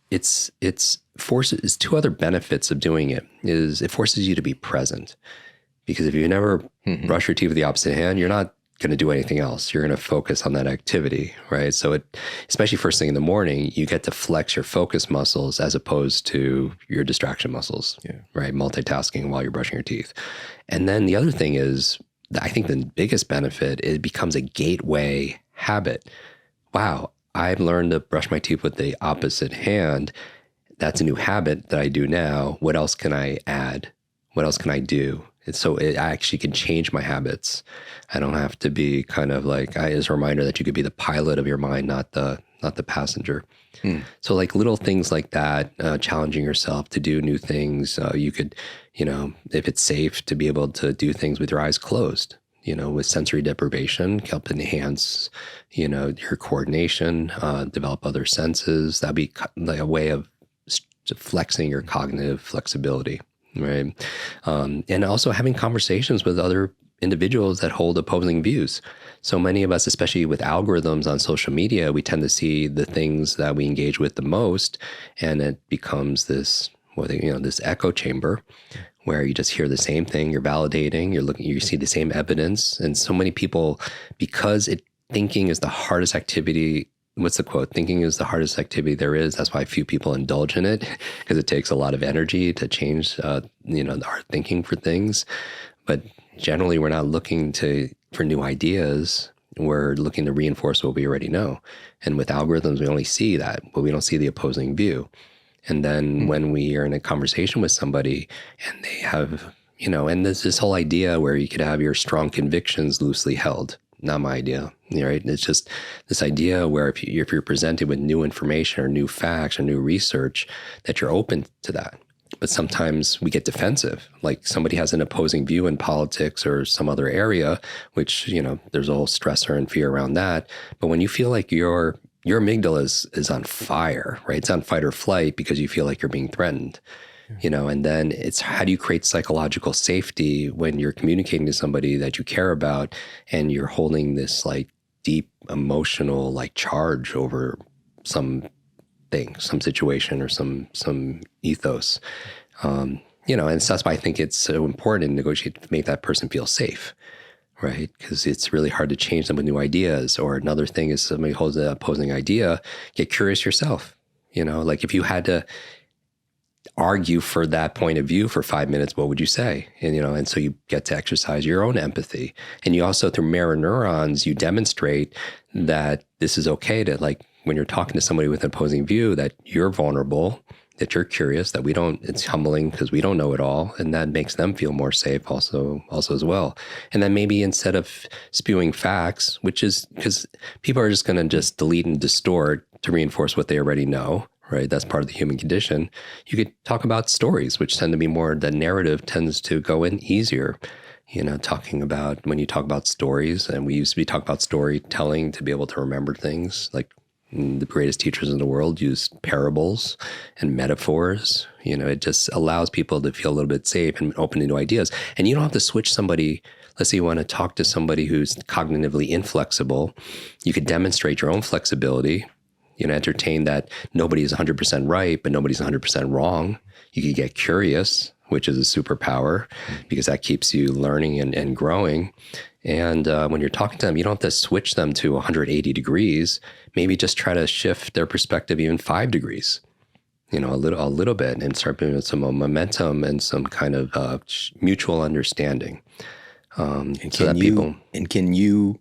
it's two other benefits of doing it is it forces you to be present. Because if you never brush your teeth with the opposite hand, you're not going to do anything else. You're going to focus on that activity, right? So especially first thing in the morning, you get to flex your focus muscles as opposed to your distraction muscles, right? Multitasking while you're brushing your teeth. And then the other thing is, I think the biggest benefit, it becomes a gateway habit. Wow, I've learned to brush my teeth with the opposite hand. That's a new habit that I do now. What else can I add? What else can I do? So it actually can change my habits. I don't have to be kind of like, as a reminder that you could be the pilot of your mind, not the passenger. So like little things like that, challenging yourself to do new things. You could, if it's safe, to be able to do things with your eyes closed, with sensory deprivation, help enhance, your coordination, develop other senses. That'd be like a way of flexing your cognitive flexibility. Right. And also having conversations with other individuals that hold opposing views. So many of us, especially with algorithms on social media, we tend to see the things that we engage with the most, and it becomes this, this echo chamber where you just hear the same thing, you're validating, you see the same evidence. And so many people, because thinking is the hardest activity. What's the quote? Thinking is the hardest activity there is. That's why few people indulge in it, because it takes a lot of energy to change, our thinking for things. But generally, we're not looking for new ideas. We're looking to reinforce what we already know. And with algorithms, we only see that, but we don't see the opposing view. And then when we are in a conversation with somebody and they have, and there's this whole idea where you could have your strong convictions loosely held. Not my idea, right? It's just this idea where if you're presented with new information or new facts or new research, that you're open to that. But sometimes we get defensive, like somebody has an opposing view in politics or some other area, which, there's a whole stressor and fear around that. But when you feel like your amygdala is on fire, right? It's on fight or flight because you feel like you're being threatened. And then it's how do you create psychological safety when you're communicating to somebody that you care about and you're holding this like deep emotional like charge over some thing, some situation or some ethos. And that's why I think it's so important to negotiate to make that person feel safe, right? Because it's really hard to change them with new ideas. Or another thing is somebody holds an opposing idea, get curious yourself. Like if you had to argue for that point of view for 5 minutes, what would you say? And so you get to exercise your own empathy. And you also, through mirror neurons, you demonstrate that this is okay to, like, when you're talking to somebody with an opposing view, that you're vulnerable, that you're curious, that it's humbling because we don't know it all. And that makes them feel more safe also as well. And then maybe instead of spewing facts, which is because people are just going to just delete and distort to reinforce what they already know, right? That's part of the human condition. You could talk about stories, which tend to be more, the narrative tends to go in easier. Talking about, when you talk about stories, and we used to be talking about storytelling to be able to remember things, like the greatest teachers in the world used parables and metaphors. It just allows people to feel a little bit safe and open to new ideas. And you don't have to switch somebody. Let's say you want to talk to somebody who's cognitively inflexible. You could demonstrate your own flexibility, entertain that nobody is 100% right, but nobody's 100% wrong. You could get curious, which is a superpower, because that keeps you learning and growing. And when you're talking to them, you don't have to switch them to 180 degrees. Maybe just try to shift their perspective even 5 degrees, a little bit, and start building some momentum and some kind of mutual understanding. Can you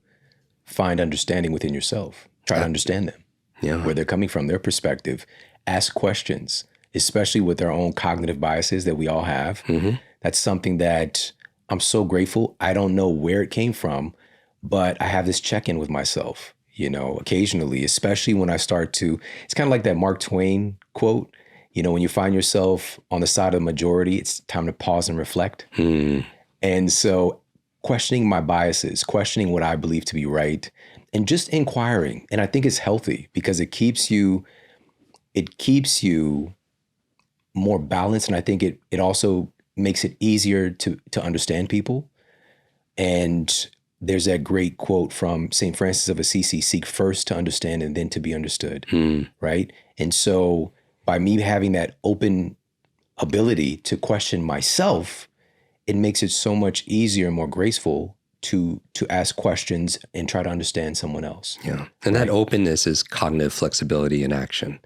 find understanding within yourself? Try to understand them, where they're coming from, their perspective. Ask questions, especially with our own cognitive biases that we all have. Mm-hmm. That's something that I'm so grateful. I don't know where it came from, but I have this check-in with myself, occasionally, especially when I start to, it's kind of like that Mark Twain quote, when you find yourself on the side of the majority, it's time to pause and reflect. Mm. And so questioning my biases, questioning what I believe to be right, and just inquiring. And I think it's healthy because it keeps you more balanced. And I think it also makes it easier to understand people. And there's that great quote from St. Francis of Assisi: seek first to understand and then to be understood. Right. And so by me having that open ability to question myself, it makes it so much easier and more graceful to ask questions and try to understand someone else. Yeah. And that openness is cognitive flexibility in action.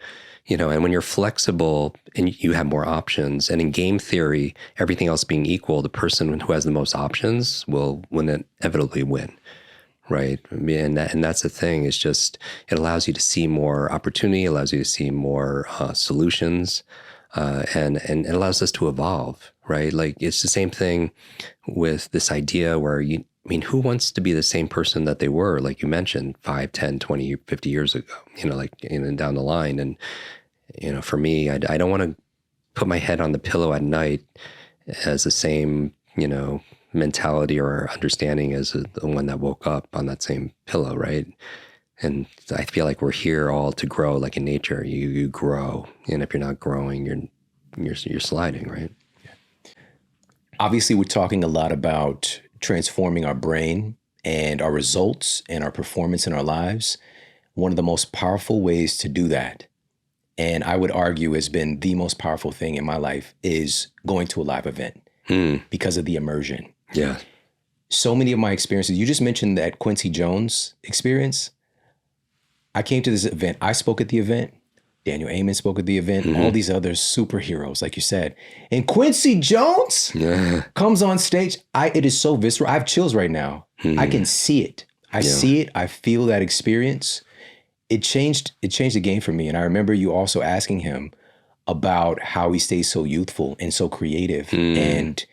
And when you're flexible and you have more options, and in game theory, everything else being equal, the person who has the most options will inevitably win, right? And that's the thing. It's just, it allows you to see more opportunity, allows you to see more solutions, and it allows us to evolve, right? Like, it's the same thing with this idea where who wants to be the same person that they were, like you mentioned, 5, 10, 20, 50 years ago, down the line. And, for me, I don't want to put my head on the pillow at night as the same, mentality or understanding as the one that woke up on that same pillow, right? And I feel like we're here all to grow, like in nature. You grow, and if you're not growing, you're sliding, right? Obviously, we're talking a lot about transforming our brain and our results and our performance in our lives. One of the most powerful ways to do that, and I would argue has been the most powerful thing in my life, is going to a live event because of the immersion. Yeah. So many of my experiences, you just mentioned that Quincy Jones experience. I came to this event. I spoke at the event. Daniel Amen spoke at the event. Mm-hmm. All these other superheroes, like you said. And Quincy Jones comes on stage. It is so visceral. I have chills right now. Mm-hmm. I can see it. I see it. I feel that experience. It changed the game for me. And I remember you also asking him about how he stays so youthful and so creative. And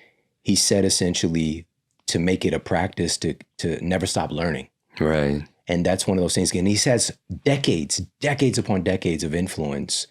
he said essentially to make it a practice to never stop learning. Right. And that's one of those things. And he has decades upon decades of influence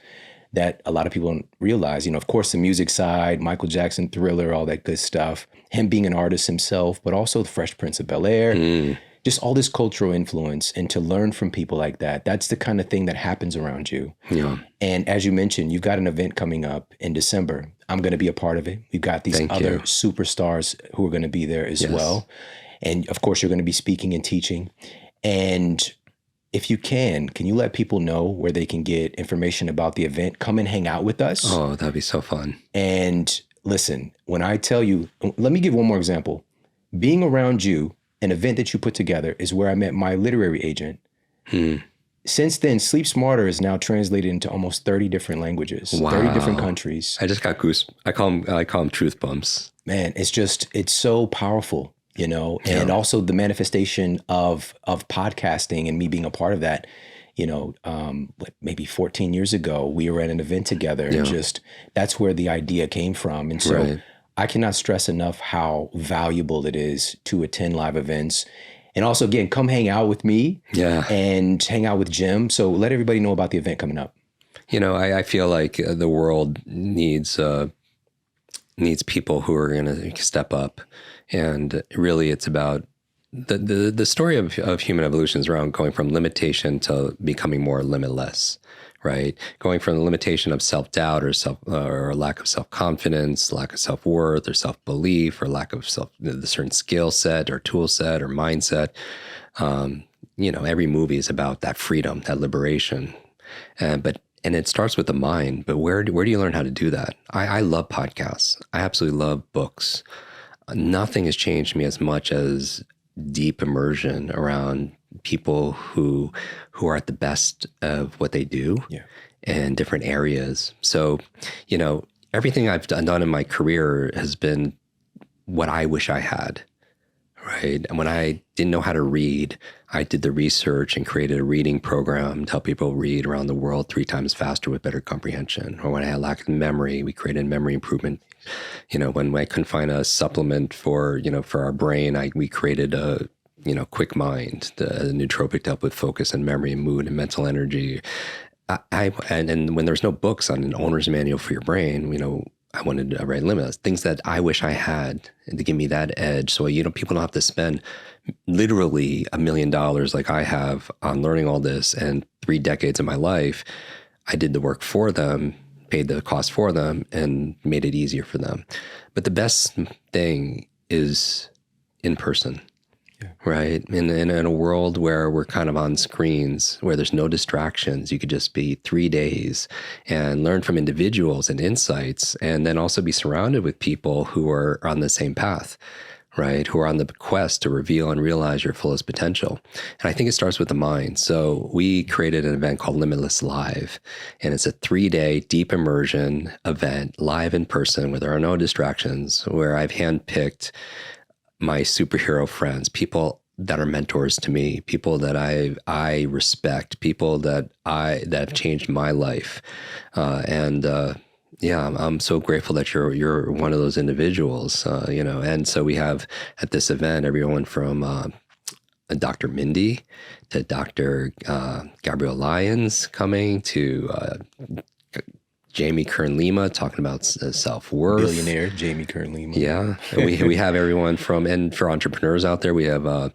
that a lot of people don't realize. Of course, the music side, Michael Jackson, Thriller, all that good stuff. Him being an artist himself, but also the Fresh Prince of Bel-Air. Just all this cultural influence. And to learn from people like that, that's the kind of thing that happens around you. Yeah. And as you mentioned, you've got an event coming up in December. I'm going to be a part of it. We've got these other superstars who are going to be there as well. And of course, you're going to be speaking and teaching. And if you can you let people know where they can get information about the event? Come and hang out with us. Oh, that'd be so fun. And listen, when I tell you, let me give one more example. Being around you, an event that you put together, is where I met my literary agent. Since then, Sleep Smarter is now translated into almost 30 different languages, 30 different countries. I just got goose. I call them truth bumps. Man, it's so powerful. And also the manifestation of podcasting and me being a part of that, maybe 14 years ago, we were at an event together and just, that's where the idea came from. And so I cannot stress enough how valuable it is to attend live events. And also, again, come hang out with me and hang out with Jim. So let everybody know about the event coming up. I feel like the world needs people who are going to step up, and really, it's about the story of human evolution is around going from limitation to becoming more limitless, right? Going from the limitation of self-doubt or lack of self-confidence, lack of self-worth or self-belief, or lack of a certain skill set or tool set or mindset. Every movie is about that freedom, that liberation. And it starts with the mind, but where do you learn how to do that? I love podcasts. I absolutely love books. Nothing has changed me as much as deep immersion around people who are at the best of what they do in different areas. So, everything I've done in my career has been what I wish I had, right? And when I didn't know how to read, I did the research and created a reading program to help people read around the world 3 times faster with better comprehension. Or when I had lack of memory, we created memory improvement. When I couldn't find a supplement for our brain, we created a Kwik Mind, the nootropic to help with focus and memory and mood and mental energy. And when there's no books on an owner's manual for your brain, I wanted to write Limitless, things that I wish I had and to give me that edge. So, people don't have to spend literally $1 million like I have on learning all this, and 3 decades of my life. I did the work for them, paid the cost for them, and made it easier for them. But the best thing is in person. Right. In a world where we're kind of on screens, where there's no distractions, you could just be 3 days and learn from individuals and insights, and then also be surrounded with people who are on the same path, right? Who are on the quest to reveal and realize your fullest potential. And I think it starts with the mind. So we created an event called Limitless Live, and it's a 3-day deep immersion event, live in person, where there are no distractions, where I've handpicked my superhero friends, people that are mentors to me, people that I respect, people that have changed my life, I'm so grateful that you're one of those individuals, And so we have at this event everyone from Dr. Mindy to Dr. Gabrielle Lyons coming to Jamie Kern-Lima talking about self-worth. Billionaire Jamie Kern-Lima. Yeah. we have everyone and for entrepreneurs out there, we have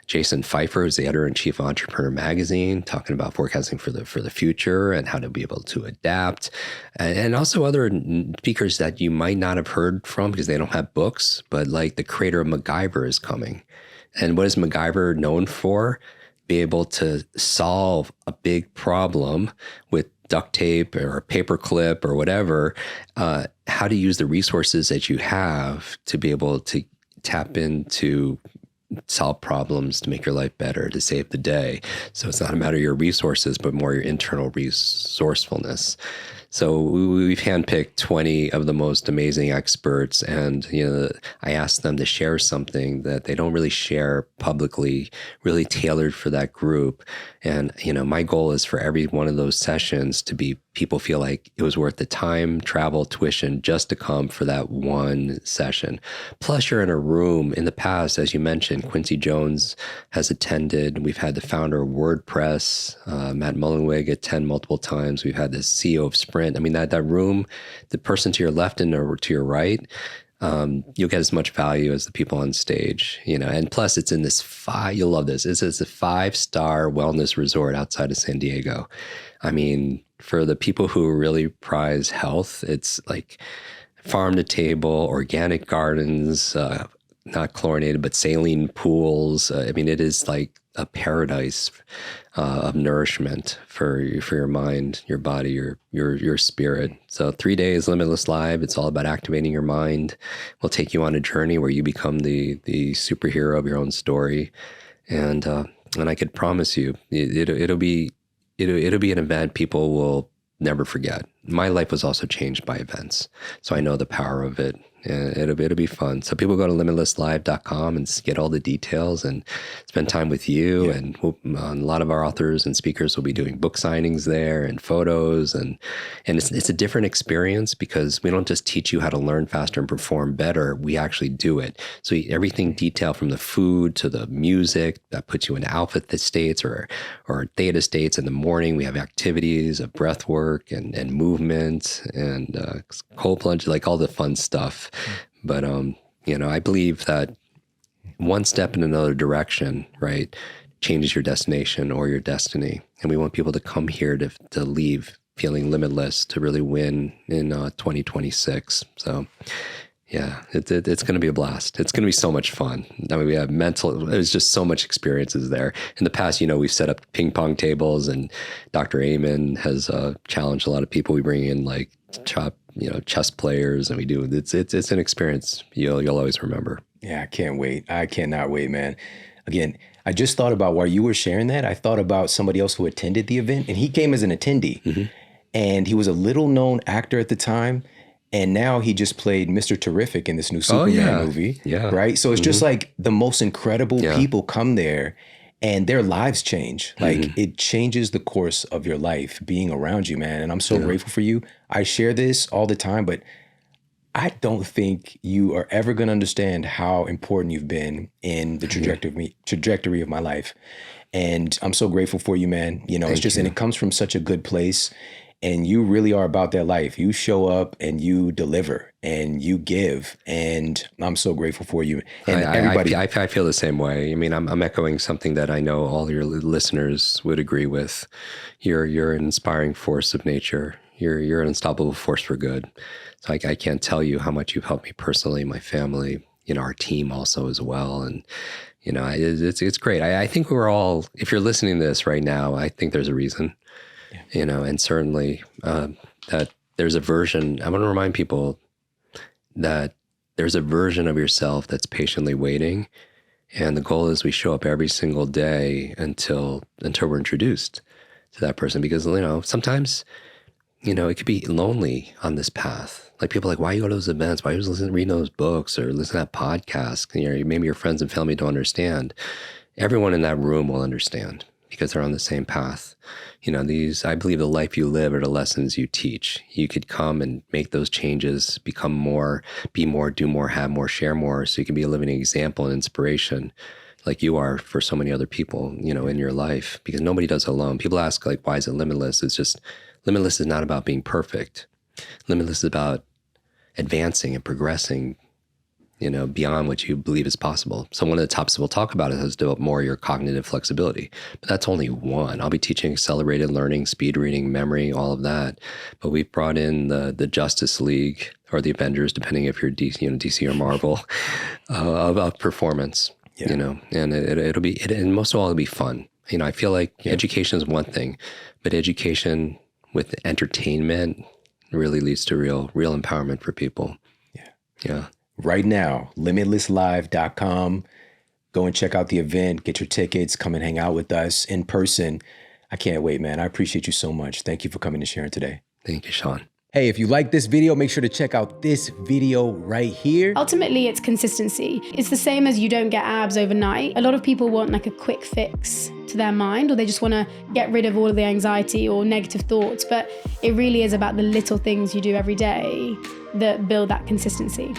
Jason Pfeiffer, who's the editor-in-chief of Entrepreneur Magazine, talking about forecasting for the future and how to be able to adapt. And also other speakers that you might not have heard from because they don't have books, but like the creator of MacGyver is coming. And what is MacGyver known for? Be able to solve a big problem with duct tape or a paper clip or whatever, how to use the resources that you have to be able to tap into solve problems to make your life better, to save the day. So it's not a matter of your resources, but more your internal resourcefulness. So we've handpicked 20 of the most amazing experts, and I asked them to share something that they don't really share publicly, really tailored for that group. And my goal is for every one of those sessions to be people feel like it was worth the time, travel, tuition just to come for that one session. Plus, you're in a room. In the past, as you mentioned, Quincy Jones has attended. We've had the founder of WordPress, Matt Mullenweg, attend multiple times. We've had the CEO of Sprint. I mean, that room, the person to your left and to your right, you'll get as much value as the people on stage, and plus it's in this you'll love this. It's a 5-star wellness resort outside of San Diego. I mean, for the people who really prize health, it's like farm to table, organic gardens, not chlorinated, but saline pools. I mean, it is like a paradise of nourishment for your mind, your body, your spirit. So 3 days, Limitless Live. It's all about activating your mind. We'll take you on a journey where you become the superhero of your own story, and I could promise you, it'll be an event people will never forget. My life was also changed by events, so I know the power of it. And it'll be fun. So people go to limitlesslive.com and get all the details and spend time with you. And a lot of our authors and speakers will be doing book signings there and photos. And it's a different experience because we don't just teach you how to learn faster and perform better. We actually do it. So everything detailed from the food to the music that puts you in alpha states or theta states in the morning. We have activities of breath work and movement and cold plunge, like all the fun stuff. But, I believe that one step in another direction, right, changes your destination or your destiny. And we want people to come here to leave feeling limitless, to really win in 2026. So, yeah, it's going to be a blast. It's going to be so much fun. I mean, we have there's just so much experiences there. In the past, we've set up ping pong tables, and Dr. Amen has challenged a lot of people. We bring in like chess players, and we do. It's an experience you'll always remember. Yeah, I can't wait. I cannot wait, man. Again, I just thought about while you were sharing that, I thought about somebody else who attended the event, and he came as an attendee, and he was a little known actor at the time. And now he just played Mr. Terrific in this new Superman movie, right? So it's just like the most incredible people come there and their lives change. Like it changes the course of your life being around you, man. And I'm so grateful for you. I share this all the time, but I don't think you are ever going to understand how important you've been in the trajectory of my life. And I'm so grateful for you, man. And it comes from such a good place. And you really are about that life. You show up and you deliver and you give. And I'm so grateful for you. And everybody. I feel the same way. I mean, I'm echoing something that I know all your listeners would agree with. You're an inspiring force of nature. You're an unstoppable force for good. So I can't tell you how much you've helped me personally, my family, our team also as well. And, it's great. I think we're all, if you're listening to this right now, I think there's a reason. And certainly that there's a version, I want to remind people that there's a version of yourself that's patiently waiting. And the goal is we show up every single day until we're introduced to that person. Because, sometimes, it could be lonely on this path. Like people are like, why you go to those events? Why you read those books or listen to that podcast? Maybe your friends and family don't understand. Everyone in that room will understand, because they're on the same path. I believe the life you live are the lessons you teach. You could come and make those changes, become more, be more, do more, have more, share more. So you can be a living example and inspiration like you are for so many other people, in your life, because nobody does it alone. People ask like, why is it limitless? It's just, limitless is not about being perfect. Limitless is about advancing and progressing, beyond what you believe is possible. So one of the topics we'll talk about is develop more your cognitive flexibility. But that's only one. I'll be teaching accelerated learning, speed reading, memory, all of that. But we've brought in the Justice League or the Avengers, depending if you're DC or Marvel, about performance. And it'll be, and most of all, it'll be fun. I feel like education is one thing, but education with entertainment really leads to real empowerment for people. Yeah. Right now, limitlesslive.com. Go and check out the event, get your tickets, come and hang out with us in person. I can't wait, man. I appreciate you so much. Thank you for coming and sharing today. Thank you, Shawn. Hey, if you like this video, make sure to check out this video right here. Ultimately, it's consistency. It's the same as you don't get abs overnight. A lot of people want like a quick fix to their mind, or they just want to get rid of all of the anxiety or negative thoughts. But it really is about the little things you do every day that build that consistency.